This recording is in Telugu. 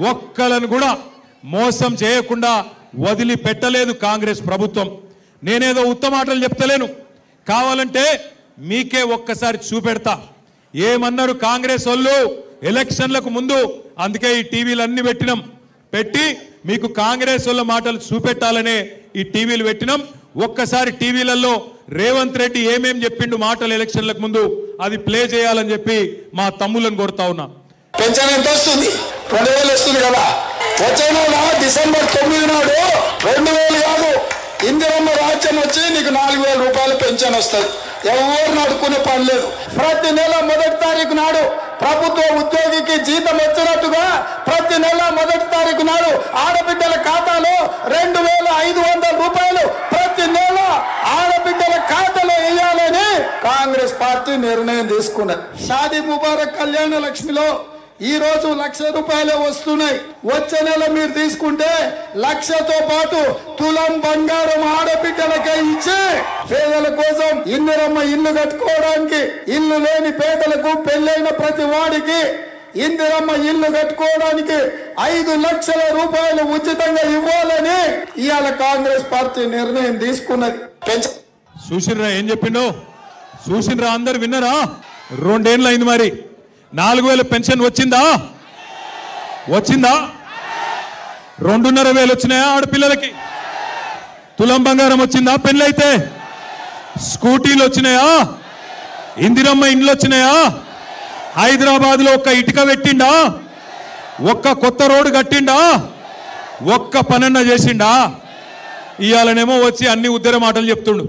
ఒక్కలను కూడా మోసం చేయకుండా వదిలిపెట్టలేదు కాంగ్రెస్ ప్రభుత్వం. నేనేదో ఉత్తమ మాటలు చెప్తలేను, కావాలంటే మీకే ఒక్కసారి చూపెడతా. ఏమన్నారు కాంగ్రెస్ వాళ్ళు ఎలక్షన్లకు ముందు? అందుకే ఈ టీవీలన్నీ పెట్టి మీకు కాంగ్రెస్ వాళ్ళ మాటలు చూపెట్టాలనే ఈ టీవీలు పెట్టినాం. ఒక్కసారి టీవీలలో రేవంత్ రెడ్డి ఏమేం చెప్పిండు మాటలు ఎలక్షన్లకు ముందు అది ప్లే చేయాలని చెప్పి మా తమ్ములను కోరుతా ఉన్నా. పెన్షన్ ఎంత వస్తుంది? 2000 వస్తుంది కదా. వచ్చే నెల డిసెంబర్ 9 నాడు 2000 కాదు, ఇందిరమ్మ రాజ్యం వచ్చి నీకు 4000 రూపాయలు పెన్షన్ వస్తుంది. ఎవరు నడుకునే పని లేదు. ప్రతి నెల 1వ తారీఖు నాడు ప్రభుత్వ ఉద్యోగికి జీతం వచ్చినట్టుగా ప్రతి నెల 1వ తారీఖు నాడు ఆడబిడ్డల ఖాతాలో 2500 రూపాయలు ప్రతి నెల ఆడబిడ్డల ఖాతాలో వేయాలని కాంగ్రెస్ పార్టీ నిర్ణయం తీసుకున్నది. షాదీ ముబారక్ కళ్యాణ లక్ష్మిలో ఈ రోజు 1,00,000 రూపాయలే వస్తున్నాయి. వచ్చే నెల మీరు తీసుకుంటే 1,00,000తో పాటు తులం బంగారం ఆడబిడ్డలకే ఇచ్చి పేదల కోసం ఇందిరమ్మ ఇల్లు కట్టుకోవడానికి, ఇల్లు లేని పేదలకు, పెళ్ళైన ప్రతి వాడికి ఇందిరమ్మ ఇల్లు కట్టుకోవడానికి 5 లక్షల రూపాయలు ఉచితంగా ఇవ్వాలని ఇవాళ కాంగ్రెస్ పార్టీ నిర్ణయం తీసుకున్నది. చూసినరా ఏం చెప్పిండో? చూసినరా? అందరు విన్నారా? 2 ఏళ్ళు అయింది. మరి 4000 పెన్షన్ వచ్చిందా? 2,500 వచ్చినాయా? ఆడపిల్లలకి తులం బంగారం వచ్చిందా? పెళ్ళైతే స్కూటీలు వచ్చినాయా? ఇందిరమ్మ ఇండ్లు వచ్చినాయా? హైదరాబాద్ లో ఒక్క ఇటుక పెట్టిండా? ఒక్క కొత్త రోడ్డు కట్టిండా? ఒక్క పనన్న చేసిండా? ఇవాళనేమో వచ్చి అన్ని ఉద్దర మాటలు చెప్తుండు.